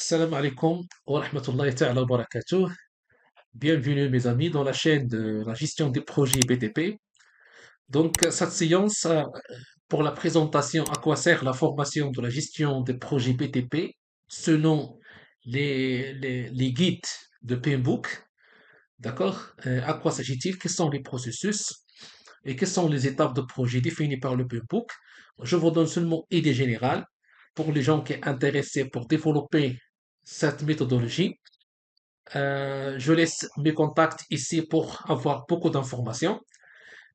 Salam alaikum wa rahmatullahi ta'ala wa barakatuh. Bienvenue mes amis dans la chaîne de la gestion des projets BTP. Donc cette séance pour la présentation à quoi sert la formation de la gestion des projets BTP selon les guides de PMBOK. D'accord? À quoi s'agit-il? Quels sont les processus et quelles sont les étapes de projet définies par le PMBOK? Je vous donne seulement idée générale pour les gens qui sont intéressés pour développer cette méthodologie. Je laisse mes contacts ici pour avoir beaucoup d'informations.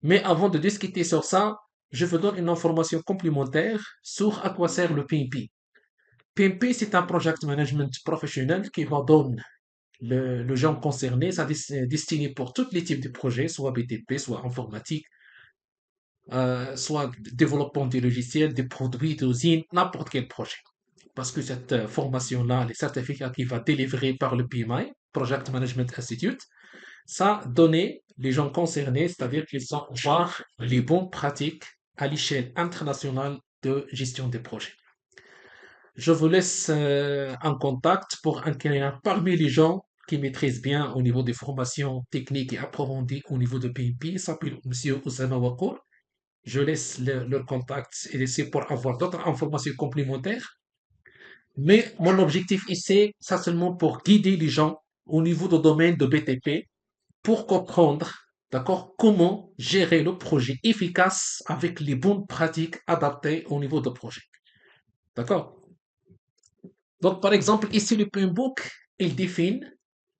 Mais avant de discuter sur ça, je vous donne une information complémentaire sur à quoi sert le PMP. PMP, c'est un project management professionnel qui va donner le gens concerné, ça destiné pour tous les types de projets, soit BTP, soit informatique, soit développement des logiciels, des produits, des usines, n'importe quel projet. Parce que cette formation-là, les certificats qui va délivrer par le PMI, Project Management Institute, ça donnait les gens concernés, c'est-à-dire qu'ils sont voir les bonnes pratiques à l'échelle internationale de gestion des projets. Je vous laisse en contact pour acquérir parmi les gens qui maîtrisent bien au niveau des formations techniques et approfondies au niveau de PMP. Il s'appelle Monsieur Oussama Wakour. Je laisse leur contact et laisser pour avoir d'autres informations complémentaires. Mais mon objectif ici, c'est seulement pour guider les gens au niveau du domaine de BTP pour comprendre, d'accord, comment gérer le projet efficace avec les bonnes pratiques adaptées au niveau de projet. D'accord? Donc, par exemple, ici, le PMBOK, il définit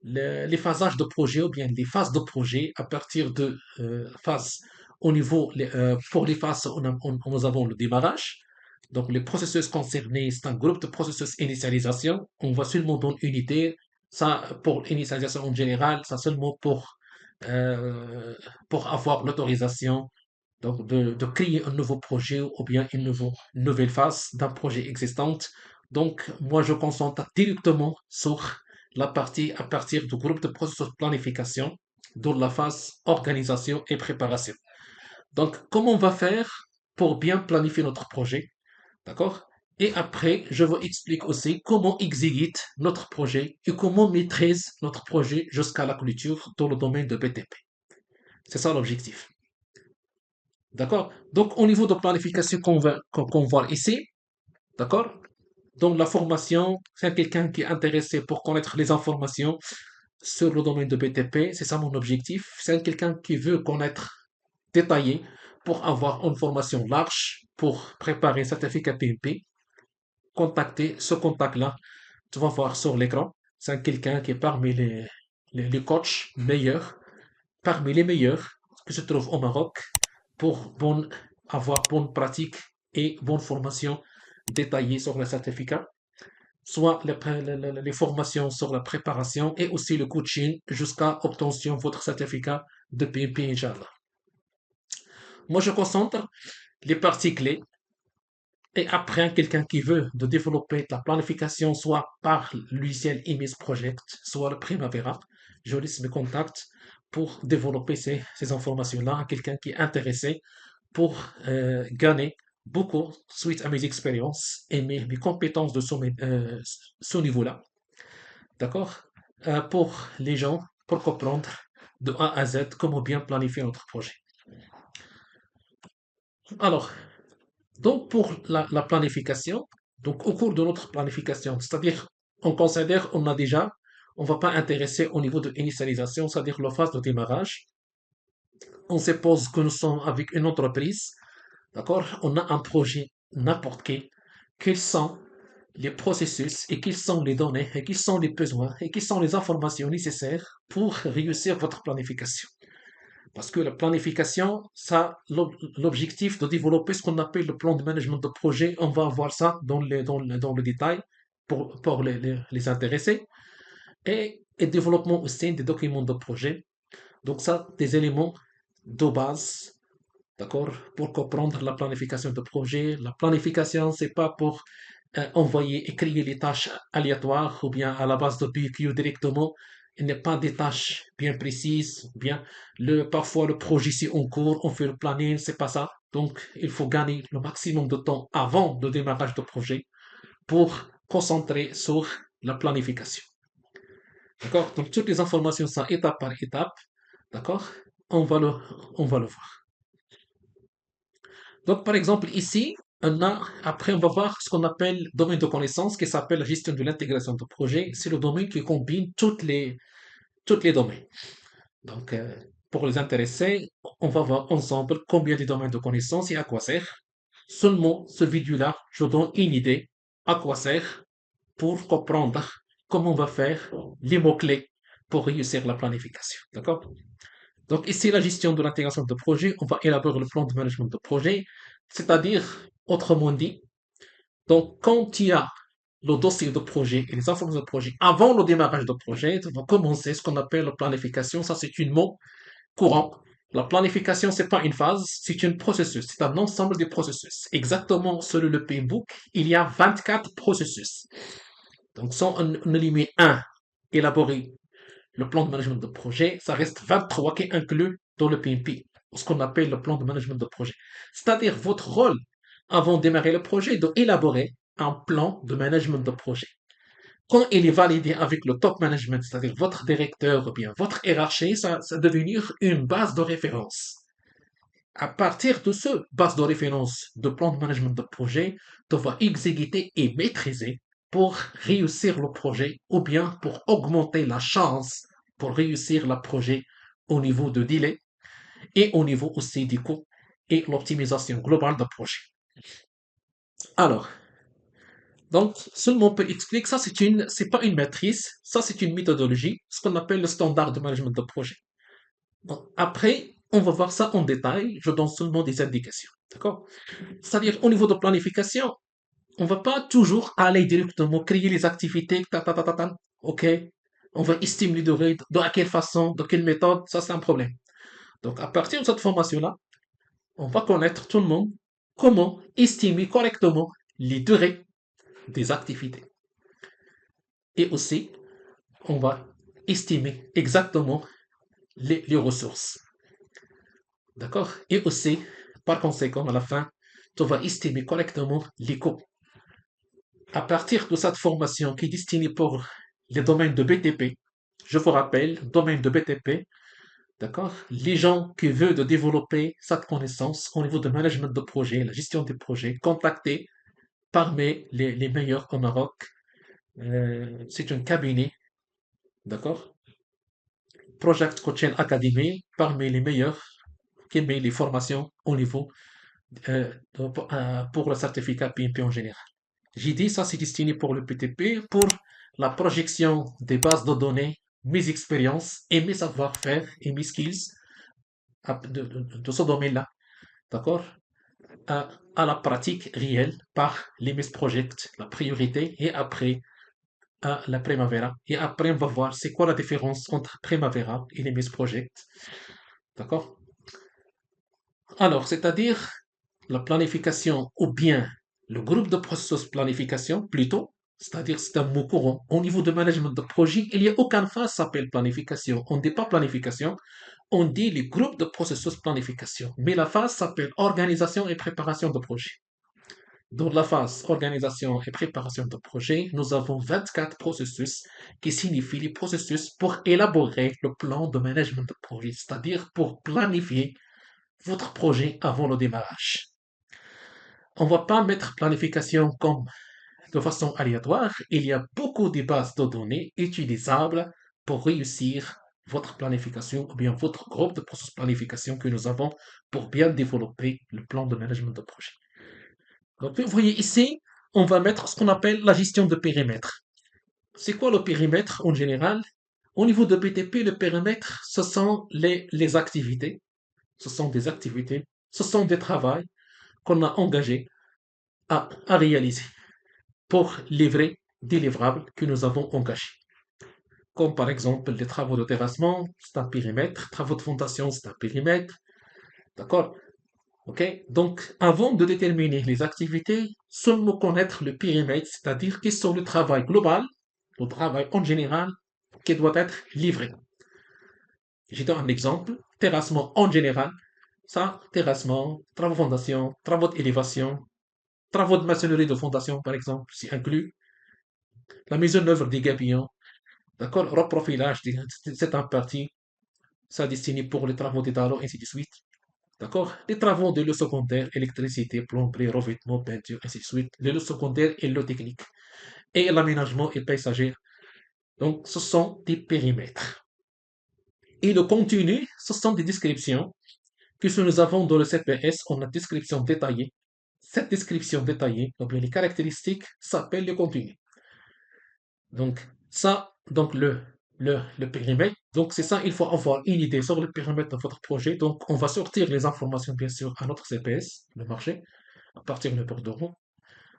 les phasages de projet ou bien les phases de projet à partir de phases au niveau, pour les phases où nous avons le démarrage. Donc, les processus concernés, c'est un groupe de processus initialisation. On va seulement donner une unité. Ça, pour l'initialisation en général, ça seulement pour avoir l'autorisation donc de créer un nouveau projet ou bien une nouvelle phase d'un projet existant. Donc, moi, je concentre directement sur la partie à partir du groupe de processus de planification, dans la phase organisation et préparation. Donc, comment on va faire pour bien planifier notre projet, d'accord? Et après, je vous explique aussi comment exécute notre projet et comment maîtrise notre projet jusqu'à la clôture dans le domaine de BTP. C'est ça l'objectif. D'accord? Donc, au niveau de planification qu'on voit ici, d'accord? Donc, la formation, c'est quelqu'un qui est intéressé pour connaître les informations sur le domaine de BTP. C'est ça mon objectif. C'est quelqu'un qui veut connaître détaillé pour avoir une formation large pour préparer un certificat PMP. Contacter ce contact-là, tu vas voir sur l'écran. C'est quelqu'un qui est parmi les coachs meilleurs, parmi les meilleurs que se trouvent au Maroc pour avoir bonne pratique et bonne formation détaillée sur le certificat, soit les formations sur la préparation et aussi le coaching jusqu'à obtention de votre certificat de PMP, Inch'Allah. Moi, je concentre les parties clés et après, quelqu'un qui veut de développer la planification, soit par le logiciel Emis Project, soit le Primavera, je laisse mes contacts pour développer ces informations-là à quelqu'un qui est intéressé pour gagner beaucoup suite à mes expériences et mes compétences de ce niveau-là. D'accord? Pour les gens, pour comprendre de A à Z comment bien planifier notre projet. Alors, donc pour la planification, donc au cours de notre planification, c'est-à-dire on considère, on va pas intéresser au niveau de initialisation, c'est-à-dire la phase de démarrage. On suppose que nous sommes avec une entreprise, d'accord? On a un projet n'importe quel. Quels sont les processus et quelles sont les données et quels sont les besoins et quelles sont les informations nécessaires pour réussir votre planification. Parce que la planification, ça, l'objectif de développer ce qu'on appelle le plan de management de projet, on va voir ça dans le détail pour les intéressés. Et développement aussi des documents de projet. Donc ça, des éléments de base, d'accord, pour comprendre la planification de projet. La planification, c'est pas pour envoyer et créer les tâches aléatoires ou bien à la base de PQ directement. Il n'est pas des tâches bien précises, bien parfois le projet c'est en cours, on fait le planning, c'est pas ça. Donc il faut gagner le maximum de temps avant le démarrage de projet pour concentrer sur la planification. D'accord? Donc, toutes les informations sont étape par étape. D'accord? On va le, on va le voir. Donc, par exemple, ici, après, on va voir ce qu'on appelle domaine de connaissance, qui s'appelle la gestion de l'intégration de projet. C'est le domaine qui combine toutes les domaines. Donc, pour les intéressés, on va voir ensemble combien de domaines de connaissance et à quoi sert. Seulement, ce vidéo-là, je donne une idée à quoi sert pour comprendre comment on va faire les mots-clés pour réussir la planification. D'accord? Donc, ici, la gestion de l'intégration de projet, on va élaborer le plan de management de projet, c'est-à-dire, autrement dit, donc, quand il y a le dossier de projet et les informations de projet avant le démarrage de projet, on va commencer ce qu'on appelle la planification. Ça, c'est un mot courant. La planification, c'est pas une phase, c'est un processus, c'est un ensemble de processus. Exactement, selon le PMBOK, il y a 24 processus. Donc, si on élimine un, élaborer le plan de management de projet, ça reste 23 qui est inclus dans le PMP, ce qu'on appelle le plan de management de projet. C'est-à-dire, votre rôle avant de démarrer le projet est d'élaborer un plan de management de projet. Quand il est validé avec le top management, c'est-à-dire votre directeur ou bien votre hiérarchie, ça va devenir une base de référence. À partir de ce base de référence de plan de management de projet, tu vas exécuter et maîtriser pour réussir le projet ou bien pour augmenter la chance pour réussir le projet au niveau de délai et au niveau aussi du coût et l'optimisation globale du projet. Alors, donc, seulement peut expliquer que ça, c'est pas une maîtrise, ça, c'est une méthodologie, ce qu'on appelle le standard de management de projet. Donc, après, on va voir ça en détail, je donne seulement des indications. D'accord? C'est-à-dire, au niveau de planification, on va pas toujours aller directement créer les activités, ok? On va estimer de quelle façon, de quelle méthode, ça, c'est un problème. Donc, à partir de cette formation-là, on va connaître tout le monde comment estimer correctement les durées des activités. Et aussi, on va estimer exactement les ressources. D'accord? Et aussi, par conséquent, à la fin, tu vas estimer correctement les coûts. À partir de cette formation qui est destinée pour les domaines de BTP, je vous rappelle, domaine de BTP, d'accord? Les gens qui veulent développer cette connaissance au niveau de management de projet, la gestion des projets, contactez parmi les meilleurs au Maroc. C'est un cabinet, d'accord? Project Coaching Academy, parmi les meilleurs qui met les formations au niveau pour le certificat PMP en général. J'ai dit ça, c'est destiné pour le PTP, pour la projection des bases de données, mes expériences et mes savoir-faire et mes skills de ce domaine-là, d'accord, à la pratique réelle par les mes projects, la priorité, et après à la Primavera. Et après, on va voir c'est quoi la différence entre Primavera et les mes projects, d'accord? Alors, c'est-à-dire la planification ou bien le groupe de processus planification plutôt, c'est-à-dire c'est un mot courant. Au niveau de management de projet, il n'y a aucune phase qui s'appelle planification. On ne dit pas planification, on dit les groupes de processus planification. Mais la phase s'appelle organisation et préparation de projet. Dans la phase organisation et préparation de projet, nous avons 24 processus qui signifient les processus pour élaborer le plan de management de projet, c'est-à-dire pour planifier votre projet avant le démarrage. On ne va pas mettre planification comme de façon aléatoire. Il y a beaucoup de bases de données utilisables pour réussir votre planification ou bien votre groupe de processus planification que nous avons pour bien développer le plan de management de projet. Donc, vous voyez ici, on va mettre ce qu'on appelle la gestion de périmètre. C'est quoi le périmètre en général? Au niveau de BTP, le périmètre, ce sont les activités. Ce sont des activités, ce sont des travaux qu'on a engagés à réaliser pour livrer des livrables que nous avons engagés. Comme par exemple les travaux de terrassement, c'est un périmètre, travaux de fondation, c'est un périmètre. D'accord? Ok? Donc, avant de déterminer les activités, seulement connaître le périmètre, c'est-à-dire quels sont le travail global, le travail en général, qui doit être livré. Je donne un exemple. Terrassement en général, ça, terrassement, travaux de fondation, travaux d'élévation, travaux de maçonnerie de fondation, par exemple, c'est inclus. La mise en œuvre des gabions, d'accord? Reprofilage, c'est un parti, ça destiné pour les travaux des talents, ainsi de suite. D'accord? Les travaux de l'eau secondaire, électricité, plomberie, revêtement, peinture, ainsi de suite. Les lots secondaires et l'eau technique. Et l'aménagement et paysager. Donc, ce sont des périmètres. Et le contenu, ce sont des descriptions. Puisque nous avons dans le CPS, on a description détaillée. Cette description détaillée, ou bien les caractéristiques, s'appelle le contenu. Donc, ça, donc le périmètre. Donc, c'est ça, il faut avoir une idée sur le périmètre de votre projet. Donc, on va sortir les informations, bien sûr, à notre CPS, le marché, à partir de bordereau.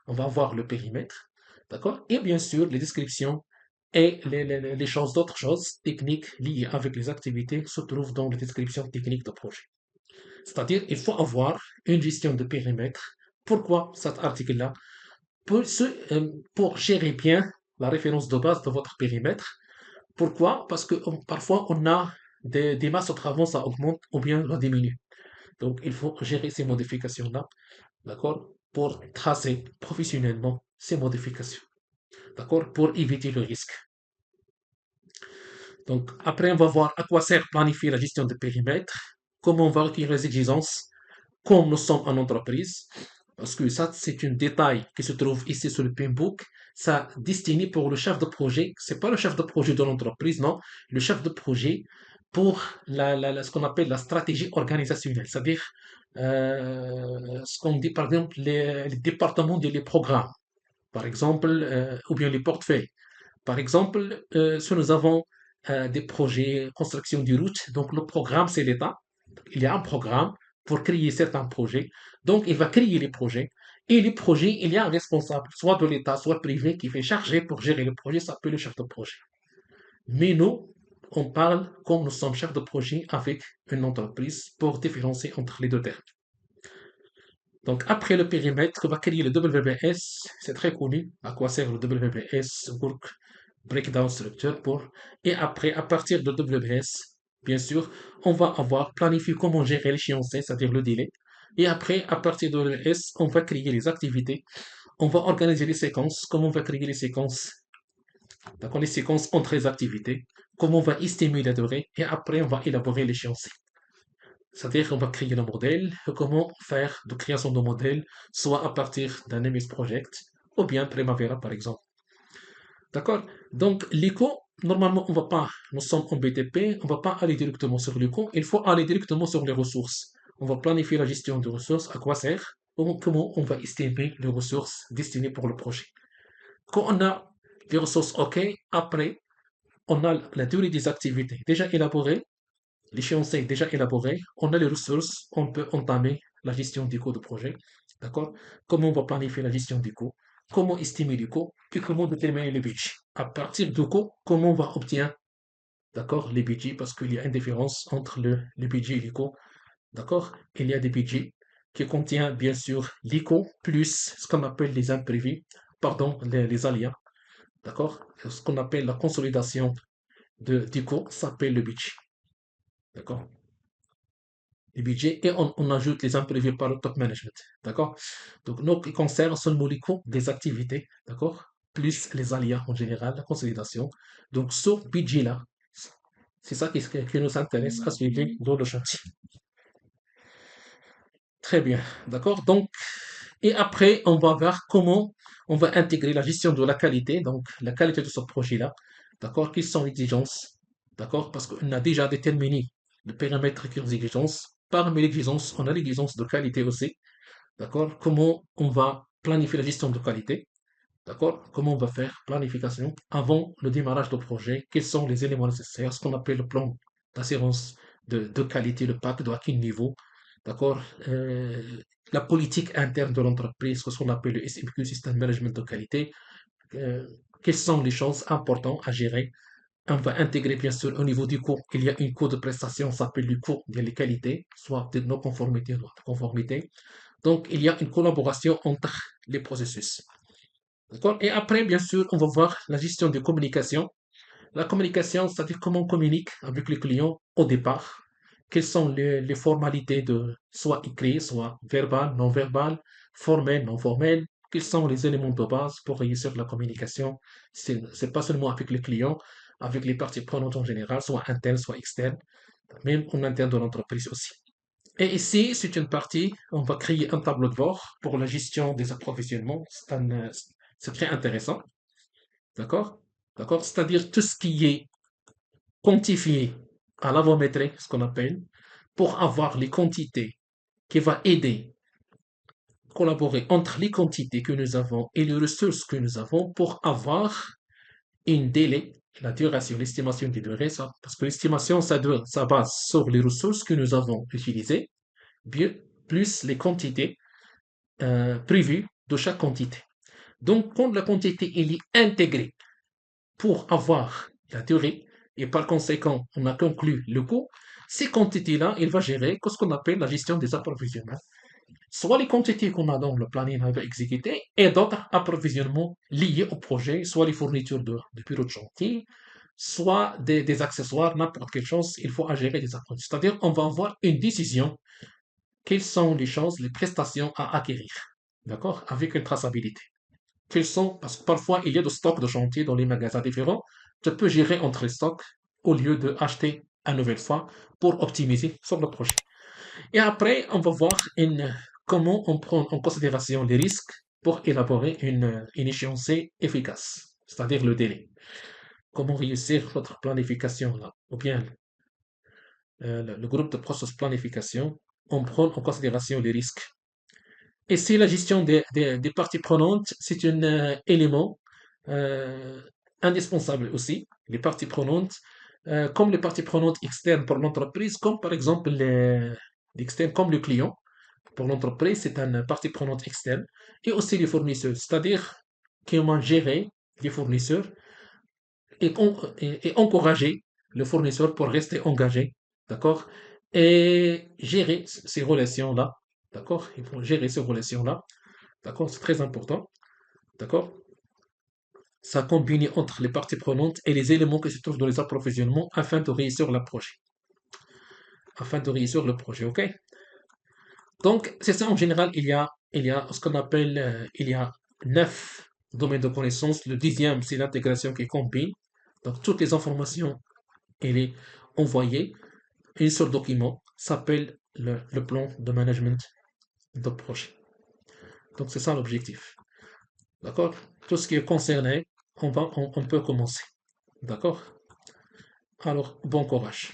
On va avoir le périmètre, d'accord? Et bien sûr, les descriptions et les choses, d'autres choses techniques liées avec les activités se trouvent dans les descriptions techniques de projet. C'est-à-dire, il faut avoir une gestion de périmètre. Pourquoi cet article-là? Pour gérer bien la référence de base de votre périmètre. Pourquoi? Parce que parfois, on a des masses de travaux, ça augmente ou bien ça diminue. Donc, il faut gérer ces modifications-là, d'accord? Pour tracer professionnellement ces modifications, d'accord? Pour éviter le risque. Donc, après, on va voir à quoi sert planifier la gestion de périmètre, comment on va recueillir les exigences, comme nous sommes en entreprise, parce que ça, c'est un détail qui se trouve ici sur le Pinbook. Ça, destiné pour le chef de projet. C'est pas le chef de projet de l'entreprise, non. Le chef de projet pour ce qu'on appelle la stratégie organisationnelle. C'est-à-dire, ce qu'on dit, par exemple, les départements les programmes. Par exemple, ou bien les portefeuilles. Par exemple, si nous avons des projets construction de routes, donc le programme, c'est l'État. Il y a un programme pour créer certains projets. Donc, il va créer les projets. Et les projets, il y a un responsable, soit de l'État, soit privé, qui fait charger pour gérer le projet, ça s'appelle le chef de projet. Mais nous, on parle comme nous sommes chefs de projet avec une entreprise pour différencier entre les deux termes. Donc, après le périmètre, on va créer le WBS. C'est très connu. À quoi sert le WBS? Work Breakdown Structure pour. Et après, à partir de WBS, bien sûr, on va avoir planifié comment gérer l'échéancier, c'est-à-dire le délai. Et après, à partir de WBS, on va créer les activités. On va organiser les séquences. Comment on va créer les séquences? D'accord, les séquences entre les activités. Comment on va estimer la durée. Et après, on va élaborer l'échéancier. C'est-à-dire qu'on va créer le modèle, comment faire de création de modèle, soit à partir d'un MS Project, ou bien Primavera par exemple. D'accord? Donc l'éco, normalement on va pas, nous sommes en BTP, on va pas aller directement sur l'éco, il faut aller directement sur les ressources. On va planifier la gestion des ressources, à quoi sert, comment on va estimer les ressources destinées pour le projet. Quand on a les ressources OK, après on a la durée des activités déjà élaborée, l'échéancier est déjà élaboré, on a les ressources, on peut entamer la gestion du coût de projet. D'accord? Comment on va planifier la gestion du coût? Comment estimer le coût? Et comment déterminer le budget? À partir du coût, comment on va obtenir, d'accord, les budgets? Parce qu'il y a une différence entre le budget et le coût. D'accord? Il y a des budgets qui contiennent bien sûr les coûts plus ce qu'on appelle les imprévus, pardon, les aléas. D'accord? Ce qu'on appelle la consolidation du coût s'appelle le budget. D'accord? Les budgets et on ajoute les imprévus par le top management. D'accord? Donc, nous, qui concerne seulement les coûts des activités, d'accord? Plus les aléas en général, la consolidation. Donc, ce budget-là, c'est ça qui nous intéresse à suivre dans le chantier. Très bien. D'accord? Donc, et après, on va voir comment on va intégrer la gestion de la qualité, donc la qualité de ce projet-là. D'accord? Quelles sont les exigences? D'accord? Parce qu'on a déjà déterminé le périmètre qui est aux exigences. Parmi les exigences, on a l'exigence de qualité aussi. D'accord? Comment on va planifier la gestion de qualité? D'accord? Comment on va faire planification avant le démarrage du projet? Quels sont les éléments nécessaires? Ce qu'on appelle le plan d'assurance de qualité, le PAC, de à quel niveau? D'accord? La politique interne de l'entreprise, ce qu'on appelle le SMQ, System Management de qualité. Euh, Quelles sont les choses importantes à gérer? On va intégrer bien sûr au niveau du coût. Il y a une coût de prestation, ça s'appelle le coût de la qualité, soit de non-conformité ou de conformité. Donc, il y a une collaboration entre les processus. D'accord? Et après, bien sûr, on va voir la gestion de communication. La communication, c'est-à-dire comment on communique avec les clients au départ. Quelles sont les formalités de soit écrit, soit verbal, non verbal, formel, non formel. quels sont les éléments de base pour réussir la communication. C'est pas seulement avec les clients, avec les parties prenantes en général, soit internes, soit externes, même en interne de l'entreprise aussi. Et ici, c'est une partie, on va créer un tableau de bord pour la gestion des approvisionnements. C'est très intéressant. D'accord? D'accord? C'est-à-dire tout ce qui est quantifié à l'avométrie, ce qu'on appelle, pour avoir les quantités qui va aider collaborer entre les quantités que nous avons et les ressources que nous avons pour avoir une délai, la duration, l'estimation des durées, ça, parce que l'estimation, ça base sur les ressources que nous avons utilisées, bien, plus les quantités prévues de chaque quantité. Donc, quand la quantité elle est intégrée pour avoir la durée, et par conséquent, on a conclu le coût, ces quantités-là, il va gérer ce qu'on appelle la gestion des approvisionnements. Soit les quantités qu'on a dans le planning à exécuter et d'autres approvisionnements liés au projet, soit les fournitures de bureaux de chantier, soit des accessoires, n'importe quelle chose, il faut gérer des approvisionnements. C'est-à-dire, on va avoir une décision, quelles sont les choses, les prestations à acquérir, d'accord, avec une traçabilité. Quels sont, parce que parfois il y a de stocks de chantier dans les magasins différents, tu peux gérer entre les stocks au lieu de acheter une nouvelle fois pour optimiser sur le projet. Et après, on va voir comment on prend en considération les risques pour élaborer une échéancier efficace, c'est-à-dire le délai. Comment réussir notre planification là, ou bien le groupe de processus planification, on prend en considération les risques. Et c'est la gestion des parties prenantes, c'est un élément euh, indispensable aussi. Les parties prenantes, comme les parties prenantes externes pour l'entreprise, comme par exemple l'externe, comme le client. Pour l'entreprise, c'est une partie prenante externe. Et aussi les fournisseurs, c'est-à-dire comment gérer les fournisseurs et encourager le fournisseur pour rester engagé, d'accord? Et gérer ces relations-là, d'accord? Il faut gérer ces relations-là, d'accord? C'est très important, d'accord? Ça combine entre les parties prenantes et les éléments qui se trouvent dans les approvisionnements afin de réussir le projet. Afin de réussir le projet, ok? Donc, c'est ça en général, il y a ce qu'on appelle, il y a 9 domaines de connaissances. Le 10e, c'est l'intégration qui combine. Donc, toutes les informations, elle est envoyée. Un seul document s'appelle le plan de management de projet. Donc, c'est ça l'objectif. D'accord? Tout ce qui est concerné, on peut commencer. D'accord? Alors, bon courage.